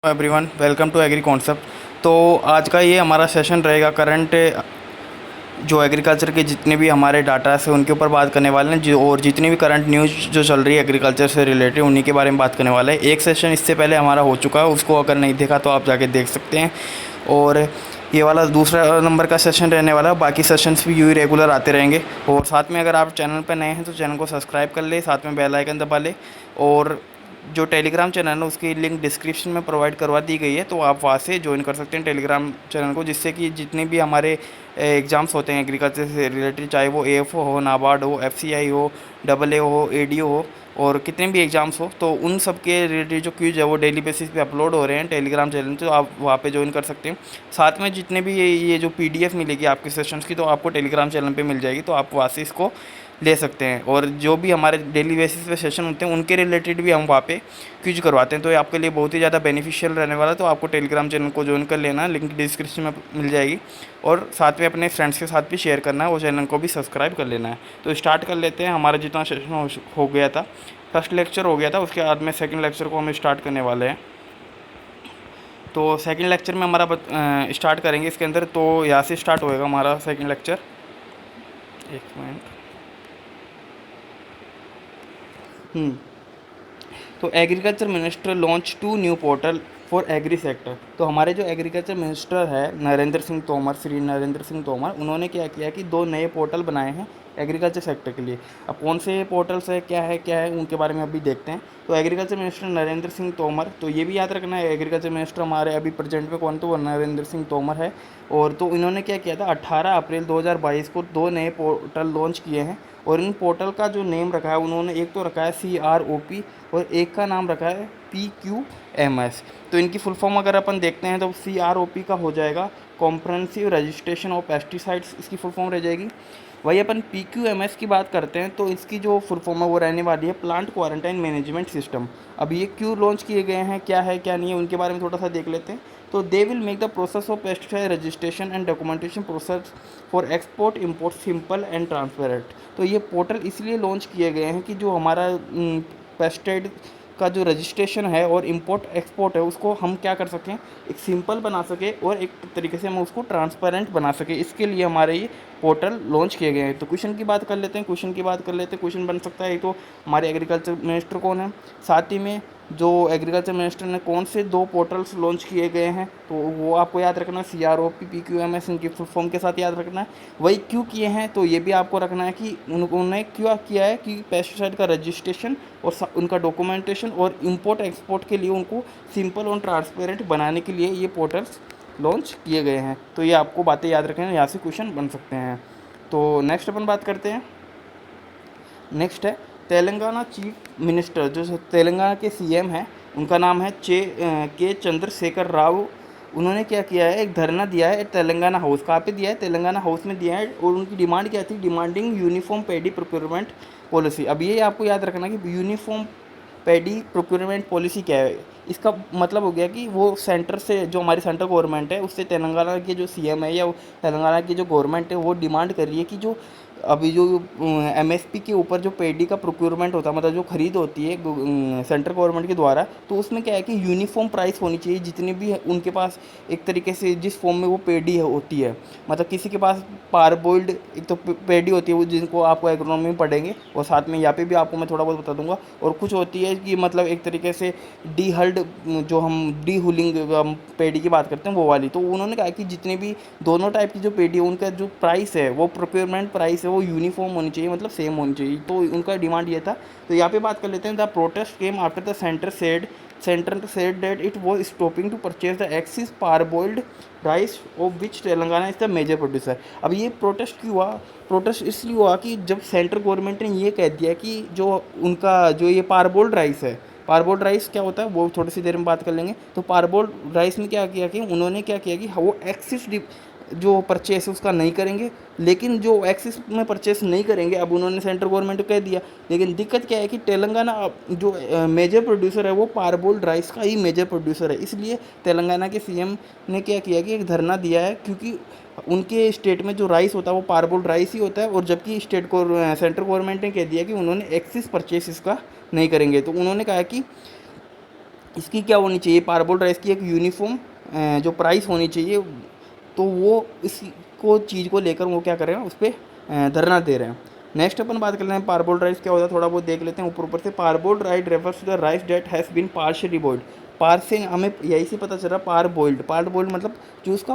Everyone, welcome to agri concept. तो आज का ये हमारा सेशन रहेगा करंट जो एग्रीकल्चर के जितने भी हमारे डाटा है उनके ऊपर बात करने वाले हैं, जो और जितनी भी करंट न्यूज़ जो चल रही है एग्रीकल्चर से रिलेटेड उन्हीं के बारे में बात करने वाले हैं। एक सेशन इससे पहले हमारा हो चुका है, उसको अगर नहीं देखा तो आप जाके देख सकते हैं। और ये वाला दूसरा नंबर का सेशन रहने वाला है। बाकी सेशंस भी यूँ ही रेगुलर आते रहेंगे। और साथ में अगर आप चैनल पर नए हैं तो चैनल को सब्सक्राइब कर ले, साथ में बेल आइकन दबा ले। और जो टेलीग्राम चैनल है उसकी लिंक डिस्क्रिप्शन में प्रोवाइड करवा दी गई है, तो आप वहाँ से ज्वाइन कर सकते हैं टेलीग्राम चैनल को, जिससे कि जितने भी हमारे एग्ज़ाम्स होते हैं एग्रीकल्चर से रिलेटेड, चाहे वो एएफओ हो, नाबार्ड हो, एफसीआई हो, डबल ए हो, एडीओ हो, और कितने भी एग्ज़ाम्स हो, तो उन सब के रिलेटेड जो क्यूज है वो डेली बेसिस पे अपलोड हो रहे हैं टेलीग्राम चैनल, तो आप वहाँ पे ज्वाइन कर सकते हैं। साथ में जितने भी ये जो पीडीएफ मिलेगी आपके सेशंस की, तो आपको टेलीग्राम चैनल पे मिल जाएगी, तो आप वहाँ से इसको ले सकते हैं। और जो भी हमारे डेली बेसिस पे सेशन होते हैं उनके रिलेटेड भी हम वहाँ पे क्विज करवाते हैं, तो ये आपके लिए बहुत ही ज़्यादा बेनिफिशियल रहने वाला है। तो आपको टेलीग्राम चैनल को ज्वाइन कर लेना, लिंक डिस्क्रिप्शन में मिल जाएगी। और साथ में अपने फ्रेंड्स के साथ भी शेयर करना है, वो चैनल को भी सब्सक्राइब कर लेना है। तो स्टार्ट कर लेते हैं। हमारा जितना सेशन हो गया था, फर्स्ट लेक्चर हो गया था, उसके बाद में सेकेंड लेक्चर को हम स्टार्ट करने वाले हैं। तो सेकेंड लेक्चर में हमारा स्टार्ट करेंगे इसके अंदर। तो यहाँ से स्टार्ट होएगा हमारा सेकेंड लेक्चर। एक मिनट। तो agriculture minister launch 2 new portal for agri sector. तो हमारे जो एग्रीकल्चर मिनिस्टर है नरेंद्र सिंह तोमर, श्री नरेंद्र सिंह तोमर, उन्होंने क्या किया कि 2 नए पोर्टल बनाए हैं एग्रीकल्चर सेक्टर के लिए। अब कौन से पोर्टल्स है, क्या है उनके बारे में अभी देखते हैं। तो एग्रीकल्चर मिनिस्टर नरेंद्र सिंह तोमर, तो ये भी याद रखना है एग्रीकल्चर मिनिस्टर हमारे अभी प्रेजेंट में कौन, तो वो नरेंद्र सिंह तोमर है। और तो इन्होंने क्या किया था, 18 अप्रैल 2022 को 2 नए पोर्टल लॉन्च किए हैं। और इन पोर्टल का जो नेम रखा है उन्होंने, एक तो रखा है CROP और एक का नाम रखा है PQMS। तो इनकी फुल फॉर्म अगर अपन देखते हैं तो CROP का हो जाएगा कॉम्प्रहेंसिव रजिस्ट्रेशन ऑफ पेस्टिसाइड्स, इसकी फुल फॉर्म रह जाएगी। वही अपन PQMS की बात करते हैं तो इसकी जो फुल फॉर्म है वो रहने वाली है प्लांट क्वारंटाइन मैनेजमेंट सिस्टम। अब ये क्यों लॉन्च किए गए हैं, क्या है क्या नहीं है, उनके बारे में थोड़ा सा देख लेते हैं। तो they will make the process of pesticide registration and documentation process for export import simple and transparent. तो ये पोर्टल इसलिए लॉन्च किए गए हैं कि जो हमारा पेस्टिसाइड का जो रजिस्ट्रेशन है और इंपोर्ट एक्सपोर्ट है उसको हम क्या कर सकें, एक सिंपल बना सके और एक तरीके से हम उसको ट्रांसपेरेंट बना सके, इसके लिए हमारे ये पोर्टल लॉन्च किए गए हैं। तो क्वेश्चन की बात कर लेते हैं। क्वेश्चन बन सकता है तो हमारे एग्रीकल्चर मिनिस्टर कौन है, साथ ही में जो एग्रीकल्चर मिनिस्टर ने कौन से 2 पोर्टल्स लॉन्च किए गए हैं, तो वो आपको याद रखना है। CROP PQMS इनकी फुल फॉर्म के साथ याद रखना है। वही क्यों किए हैं तो ये भी आपको रखना है कि उन्होंने क्यों किया है कि पेस्टिसाइड का रजिस्ट्रेशन और उनका डॉक्यूमेंटेशन और इंपोर्ट एक्सपोर्ट के लिए उनको सिंपल और ट्रांसपेरेंट बनाने के लिए ये पोर्टल्स लॉन्च किए गए हैं। तो ये आपको बातें याद रखना है, यहाँ से क्वेश्चन बन सकते हैं। तो नेक्स्ट अपन बात करते हैं। नेक्स्ट है तेलंगाना चीफ मिनिस्टर, जो तेलंगाना के CM हैं, उनका नाम है के चंद्रशेखर राव। उन्होंने क्या किया है, एक धरना दिया है तेलंगाना हाउस। कहाँ पे दिया है, तेलंगाना हाउस में दिया है। और उनकी डिमांड क्या थी, demanding uniform paddy procurement policy. अब ये आपको याद रखना कि यूनिफॉर्म पैडी प्रोक्योरमेंट पॉलिसी क्या है। इसका मतलब हो गया कि वो सेंटर से, जो हमारी सेंट्रल गवर्नमेंट है उससे तेलंगाना के जो CM है या तेलंगाना की जो गवर्नमेंट है वो डिमांड कर रही है कि जो अभी जो MSP के ऊपर जो पेडी का प्रोक्योरमेंट होता है, मतलब जो खरीद होती है सेंट्रल गवर्नमेंट के द्वारा, तो उसमें क्या है कि यूनिफॉर्म प्राइस होनी चाहिए जितनी भी उनके पास एक तरीके से जिस फॉर्म में वो पेडी होती है। मतलब किसी के पास पारबोइल्ड एक तो पेडी होती है वो, जिनको आपको एग्रोनॉमी में पढ़ेंगे, और साथ में यहाँ पे भी आपको मैं थोड़ा बहुत बता दूंगा। और कुछ होती है कि मतलब एक तरीके से डी हल्ड, जो हम डी हुलिंग पेडी की बात करते हैं वो वाली। तो उन्होंने कहा कि जितने भी दोनों टाइप की जो पेडी है उनका जो प्राइस है, वो प्रोक्योरमेंट प्राइस है, वो यूनिफॉर्म होनी चाहिए, मतलब सेम होनी चाहिए। तो उनका डिमांड ये था। तो यहाँ पे बात कर लेते हैं। The protest came after the centre said that it was stopping to purchase the excess parboiled rice of which Telangana is the major producer. अब ये प्रोटेस्ट क्यों हुआ, प्रोटेस्ट इसलिए हुआ कि जब सेंट्रल गवर्नमेंट ने ये कह दिया कि जो उनका जो ये पारबोल्ड राइस है, पारबोल्ड राइस क्या होता है वो थोड़ी सी देर में बात कर लेंगे। तो पारबोल्ड राइस में क्या किया कि उन्होंने क्या किया कि वो एक्सिस जो परचेस है उसका नहीं करेंगे। लेकिन जो एक्सिस में परचेस नहीं करेंगे, अब उन्होंने सेंट्रल गवर्नमेंट को कह दिया। लेकिन दिक्कत क्या है कि तेलंगाना जो मेजर प्रोड्यूसर है वो पारबोल्ड राइस का ही मेजर प्रोड्यूसर है। इसलिए तेलंगाना के CM ने क्या किया कि एक धरना दिया है, क्योंकि उनके स्टेट में जो राइस होता है वो पारबोल्ड राइस ही होता है। और जबकि स्टेट को सेंट्रल गवर्नमेंट ने कह दिया कि उन्होंने एक्सिस परचेस इसका नहीं करेंगे। तो उन्होंने कहा कि इसकी क्या होनी चाहिए, पारबोल्ड राइस की एक यूनिफॉर्म जो प्राइस होनी चाहिए, तो वो इसको चीज़ को लेकर वो क्या कर रहे हैं, उस पर धरना दे रहे हैं। नेक्स्ट अपन बात कर रहे हैं पारबोल्ड राइस क्या होता है, थोड़ा बहुत देख लेते हैं ऊपर ऊपर से। Parboiled rice refers to the rice that has been partially boiled. पार से हमें यही से पता चल रहा, पार बॉइल्ड मतलब जो उसका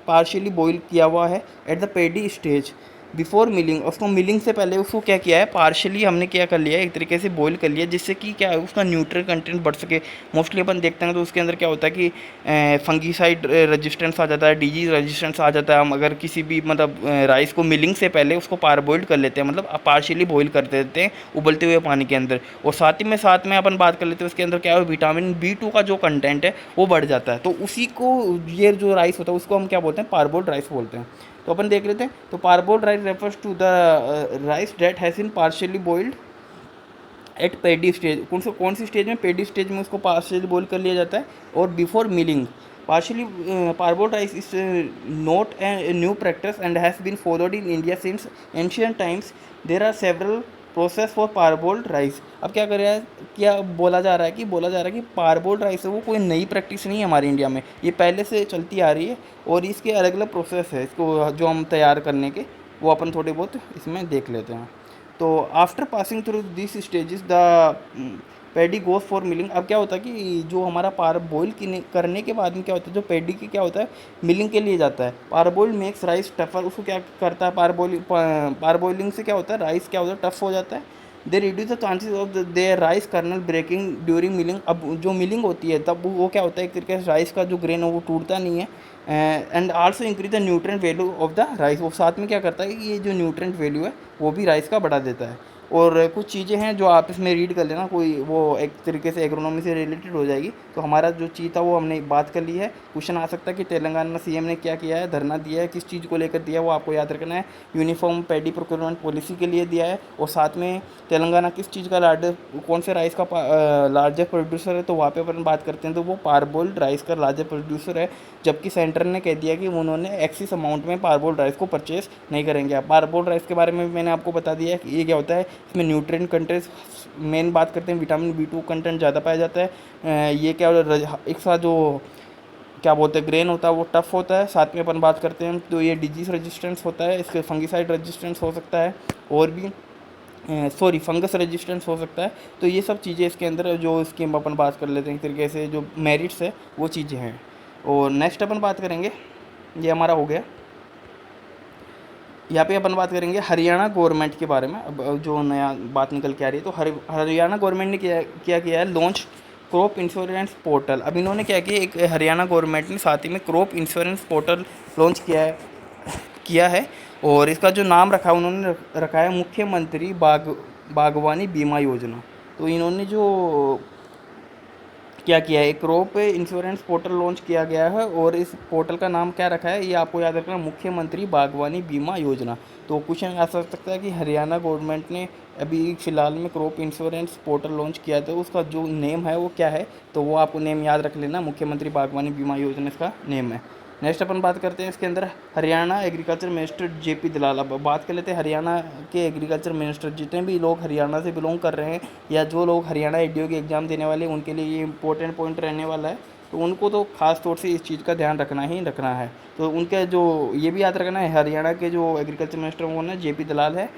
पार्शियली बॉइल किया हुआ है at the pedi stage before milling. उसको मिलिंग से पहले उसको क्या किया है, पार्शियली हमने क्या कर लिया है, एक तरीके से बॉईल कर लिया, जिससे कि क्या है, उसका न्यूट्रिएंट कंटेंट बढ़ सके। मोस्टली अपन देखते हैं तो उसके अंदर क्या होता है कि फंगीसाइड रेजिस्टेंस आ जाता है, डिजीज रेजिस्टेंस आ जाता है। हम अगर किसी भी मतलब राइस को मिलिंग से पहले उसको पार बॉइल्ड कर लेते हैं, मतलब पार्शियली बॉईल कर देते हैं उबलते हुए पानी के अंदर, और साथ में अपन बात कर लेते हैं उसके अंदर क्या है, विटामिन B2 का जो कंटेंट है वो बढ़ जाता है। तो उसी को, ये जो राइस होता है उसको हम क्या बोलते हैं, पारबोल्ड राइस बोलते हैं। तो अपन देख लेते हैं। तो parboiled rice refers to the rice that has been partially boiled at paddy stage. कौन सी स्टेज में, पेडी स्टेज में उसको पार्शियली बॉईल कर लिया जाता है, और before milling. Partially parboiled rice is not a new practice and has been followed in India since ancient times. There are several process for parboiled rice. अब क्या कर रहा है, क्या बोला जा रहा है कि पारबोल्ड राइस है वो कोई नई प्रैक्टिस नहीं है हमारे इंडिया में, ये पहले से चलती आ रही है, और इसके अलग अलग प्रोसेस है इसको जो हम तैयार करने के, वो अपन थोड़े बहुत इसमें देख लेते हैं। तो after passing through this stages the paddy goes for milling. अब क्या होता है कि जो हमारा पार बॉईल करने के बाद में क्या होता है, जो पैडी की क्या होता है, मिलिंग के लिए जाता है। पार बॉइल मेक्स राइस टफर। उसको क्या करता है, पार बॉइलिंग से क्या होता है, राइस क्या होता है, टफ हो जाता है। They reduce the chances of their rice kernel breaking during milling. अब जो मिलिंग होती है तब वो क्या होता है, एक तरीके से राइस का जो ग्रेन है वो टूटता नहीं है। And also increase the nutrient value of the rice. वो साथ में क्या करता है कि ये जो न्यूट्रिएंट वैल्यू है वो भी राइस का बढ़ा देता है। और कुछ चीज़ें हैं जो आप इसमें रीड कर लेना, कोई वो एक तरीके से एग्रोनॉमी से रिलेटेड हो जाएगी। तो हमारा जो चीज़ था वो हमने बात कर ली है। क्वेश्चन आ सकता है कि तेलंगाना CM ने क्या किया है, धरना दिया है, किस चीज़ को लेकर दिया है वो आपको याद रखना है। यूनिफॉर्म पैडी प्रोक्योरमेंट पॉलिसी के लिए दिया है, और साथ में तेलंगाना किस चीज़ का कौन से राइस का लार्जेस्ट प्रोड्यूसर है, तो वहाँ पे अपन बात करते हैं तो वो पारबोल्ड राइस का लार्जेस्ट प्रोड्यूसर है। जबकि सेंटर ने कह दिया कि उन्होंने एक्सिस अमाउंट में पारबोल्ड राइस को परचेस नहीं करेंगे। पारबोल्ड राइस के बारे में मैंने आपको बता दिया है कि ये क्या होता है, इसमें न्यूट्रिएंट कंटेंट, मेन बात करते हैं विटामिन B2 कंटेंट ज़्यादा पाया जाता है। ये क्या एक साथ जो क्या बोलते हैं ग्रेन होता है वो टफ होता है। साथ में अपन बात करते हैं तो ये डिजीज रेजिस्टेंस होता है, इसके फंगिसाइड रेजिस्टेंस हो सकता है, और भी फंगस रेजिस्टेंस हो सकता है। तो ये सब चीज़ें इसके अंदर जो इसकी अपन बात कर लेते हैं, एक तरीके से जो मेरिट्स है वो चीज़ें हैं। और नेक्स्ट अपन बात करेंगे, ये हमारा हो गया। यहाँ पे अपन बात करेंगे हरियाणा गवर्नमेंट के बारे में। अब जो नया बात निकल के आ रही है, तो हरियाणा गवर्नमेंट ने क्या किया है, लॉन्च क्रॉप इंश्योरेंस पोर्टल। अब इन्होंने क्या किया, एक हरियाणा गवर्नमेंट ने साथ ही में क्रॉप इंश्योरेंस पोर्टल लॉन्च किया है। और इसका जो नाम रखा है, उन्होंने रखा है मुख्यमंत्री बागवानी बीमा योजना। तो इन्होंने जो क्या किया है, एक क्रॉप इंश्योरेंस पोर्टल लॉन्च किया गया है, और इस पोर्टल का नाम क्या रखा है, ये आपको याद रखना, मुख्यमंत्री बागवानी बीमा योजना। तो क्वेश्चन आ सकता है कि हरियाणा गवर्नमेंट ने अभी फ़िलहाल में क्रॉप इंश्योरेंस पोर्टल लॉन्च किया था, उसका जो नेम है वो क्या है, तो वो आपको नेम याद रख लेना, मुख्यमंत्री बागवानी बीमा योजना इसका नेम है। नेक्स्ट अपन बात करते हैं इसके अंदर हरियाणा एग्रीकल्चर मिनिस्टर JP दलाल। अब बात कर लेते हैं हरियाणा के एग्रीकल्चर मिनिस्टर। जितने भी लोग हरियाणा से बिलोंग कर रहे हैं, या जो लोग हरियाणा ADO के एग्ज़ाम देने वाले हैं, उनके लिए ये इंपॉर्टेंट पॉइंट रहने वाला है। तो उनको तो खास तौर से इस चीज़ का ध्यान रखना ही रखना है। तो उनके जो ये भी याद रखना है, हरियाणा के जो एग्रीकल्चर मिनिस्टर वो ना JP दलाल है।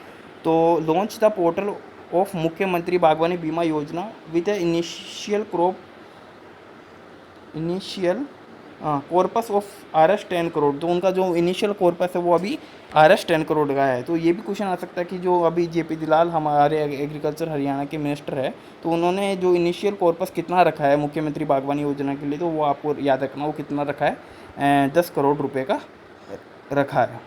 तो लॉन्च द पोर्टल ऑफ मुख्यमंत्री बागवानी बीमा योजना with initial corpus of RS 10 crore. तो उनका जो इनिशियल कॉर्पस है वो अभी RS 10 करोड़ का है। तो ये भी क्वेश्चन आ सकता है कि जो अभी JP दलाल हमारे एग्रीकल्चर हरियाणा के मिनिस्टर है, तो उन्होंने जो इनिशियल कॉर्पस कितना रखा है मुख्यमंत्री बागवानी योजना के लिए, तो वो आपको याद रखना, वो कितना रखा है, 10 करोड़ रुपये का रखा है।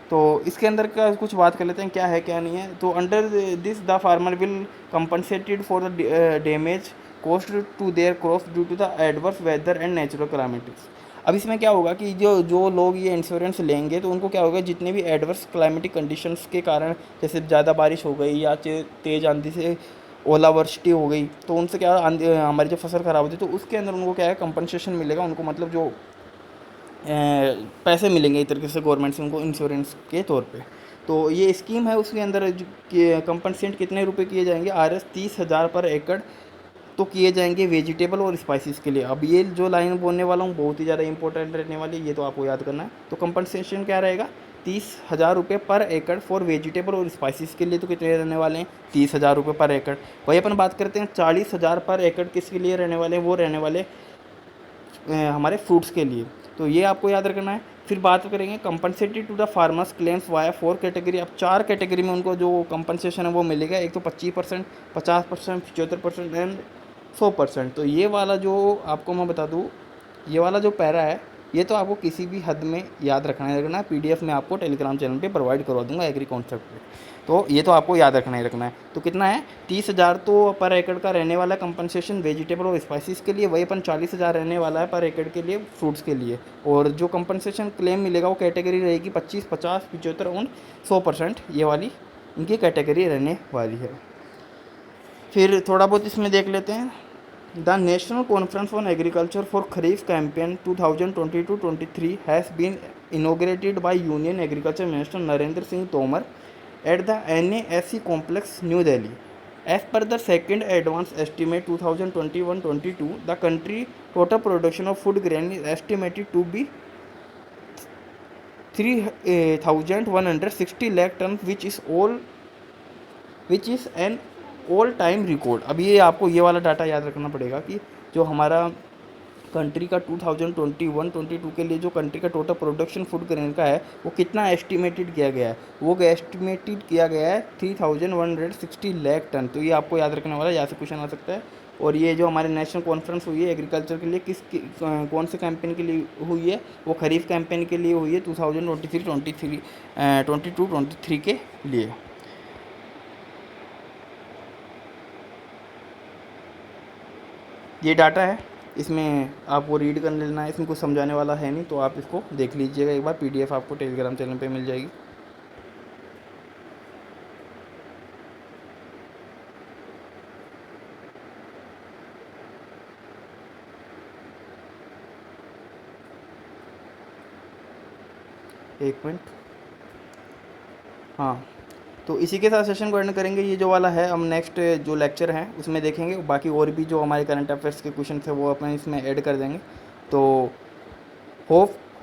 तो इसके अंदर का कुछ बात कर लेते हैं, क्या है क्या नहीं है। तो under this the farmer will compensated for the damage cost to their crops due to the adverse weather and natural climatics. अब इसमें क्या होगा कि जो लोग ये इंश्योरेंस लेंगे, तो उनको क्या होगा, जितने भी एडवर्स क्लाइमेटिक कंडीशंस के कारण, जैसे ज़्यादा बारिश हो गई या तेज़ आंधी से ओलावृष्टि हो गई, तो उनसे क्या हमारी जो फसल ख़राब होती है, तो उसके अंदर उनको क्या है, कंपनसेशन मिलेगा उनको, मतलब जो पैसे मिलेंगे एक तरीके से गवर्नमेंट से उनको इंश्योरेंस के तौर पे। तो ये स्कीम है, उसके अंदर कंपनसेट कितने रुपए किए जाएंगे, RS 30,000 पर एकड़ तो किए जाएंगे वेजिटेबल और स्पाइसेस के लिए। अब ये जो लाइन बोलने वाला हूँ बहुत ही ज़्यादा इंपॉर्टेंट रहने वाली है, ये तो आपको याद करना है। तो कंपनसेशन क्या रहेगा, 30,000 रुपये पर एकड़ फॉर वेजिटेबल और स्पाइसेस के लिए। तो कितने रहने वाले हैं, 30,000 रुपये पर एकड़। वही अपन बात करते हैं 40,000 पर एकड़ किसके लिए रहने वाले हैं, वो रहने वाले हमारे फ्रूट्स के लिए। तो ये आपको याद रखना है। फिर बात करेंगे compensated to the farmers claims via 4 category. अब 4 कैटेगरी में उनको जो कंपनसेशन है वो मिलेगा। एक तो 25%, 50%, 75% एंड 100%। तो ये वाला जो आपको मैं बता दूँ, ये वाला जो पैरा है ये तो आपको किसी भी हद में याद रखना है। पीडीएफ में आपको टेलीग्राम चैनल पे प्रोवाइड करवा दूंगा एग्री कॉन्सेप्ट पे। तो ये तो आपको याद रखना है। तो कितना है, 30,000 तो पर एकड़ का रहने वाला कंपनसेशन वेजिटेबल और स्पाइसेस के लिए। वही अपन 40,000 रहने वाला है पर एकड़ के लिए फ्रूट्स के लिए। और जो कंपनसेशन क्लेम मिलेगा वो कैटेगरी रहेगी 25, 50, 75 और 100%। ये वाली इनकी कैटेगरी रहने वाली है। फिर थोड़ा बहुत इसमें देख लेते हैं। The national conference on agriculture for kharif campaign 2022-23 has been inaugurated by Union Agriculture Minister Narendra Singh Tomar at the NASC complex, New Delhi. As per the second advance estimate 2021-22, the country total production of food grain is estimated to be 3,160 lakh tons, which is an all time record. अब ये आपको ये वाला data याद रखना पड़ेगा कि जो हमारा कंट्री का 2021-22 के लिए जो कंट्री का टोटल प्रोडक्शन फूड ग्रेन का है वो कितना एस्टिमेटेड किया गया है, वो एस्टिमेटेड किया गया है 3,160 लाख टन। तो ये आपको याद रखने वाला है, यहाँ से क्वेश्चन आ सकता है। और ये जो हमारे नेशनल कॉन्फ्रेंस हुई है एग्रीकल्चर के लिए कौन से कैंपेन के लिए हुई है, वो खरीफ कैंपेन के लिए हुई है 2022-23 के लिए। ये डाटा है, इसमें आपको रीड कर लेना है, इसमें कुछ समझाने वाला है नहीं, तो आप इसको देख लीजिएगा एक बार। पीडीएफ आपको टेलीग्राम चैनल पे मिल जाएगी। एक मिनट, हाँ। तो इसी के साथ सेशन को एंड करेंगे। ये जो वाला है हम नेक्स्ट जो लेक्चर हैं उसमें देखेंगे। बाकी और भी जो हमारे करंट अफेयर्स के क्वेश्चन थे वो अपन इसमें ऐड कर देंगे। तो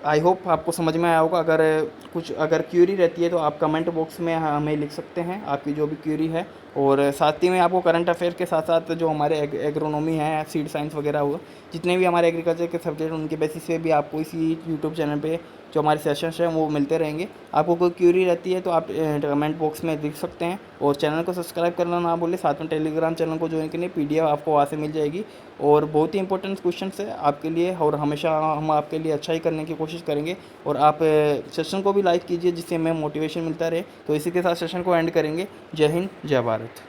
आई होप आपको समझ में आया होगा। अगर क्यूरी रहती है तो आप कमेंट बॉक्स में हमें लिख सकते हैं आपकी जो भी क्यूरी है। और साथ ही में आपको करंट अफेयर के साथ साथ जो हमारे एग्रोनॉमी है, सीड साइंस वगैरह हुआ, जितने भी हमारे एग्रीकल्चर के सब्जेक्ट उनके बेसिस पे भी आपको इसी यूट्यूब चैनल पे जो हमारे सेशंस हैं वो मिलते रहेंगे। आपको कोई क्यूरी रहती है तो आप कमेंट बॉक्स में लिख सकते हैं। और चैनल को सब्सक्राइब करना ना भूलें, साथ में टेलीग्राम चैनल को ज्वाइन करनी, पीडीएफ आपको वहाँ से मिल जाएगी। और बहुत ही इंपॉर्टेंट क्वेश्चन है आपके लिए, और हमेशा हम आपके लिए अच्छा ही करने की कोशिश करेंगे। और आप सेशन को भी लाइक कीजिए जिससे हमें मोटिवेशन मिलता रहे। तो इसी के साथ सेशन को एंड करेंगे। जय हिंद, जय भारत।